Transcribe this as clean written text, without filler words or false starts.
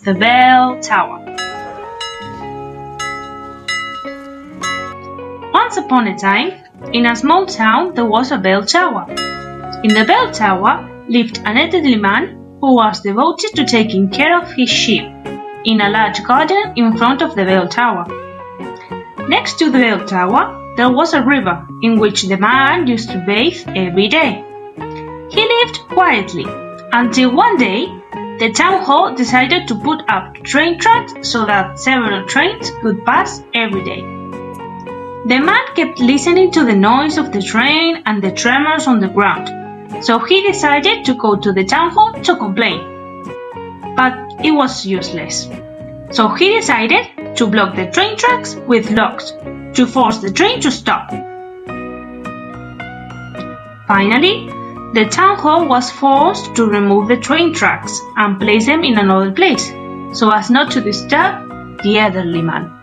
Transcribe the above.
the bell tower. Once upon a time, in a small town there was a bell tower. In the bell tower lived an elderly man who was devoted to taking care of his sheep in a large garden in front of the bell tower. Next to the bell tower there was a river in which the man used to bathe every day. He lived quietly until one day the town hall decided to put up train tracks so that several trains could pass every day. The man kept listening to the noise of the train and the tremors on the ground, so he decided to go to the town hall to complain. But it was useless. So he decided to block the train tracks with locks to force the train to stop. Finally, the town hall was forced to remove the train tracks and place them in another place, so as not to disturb the elderly man.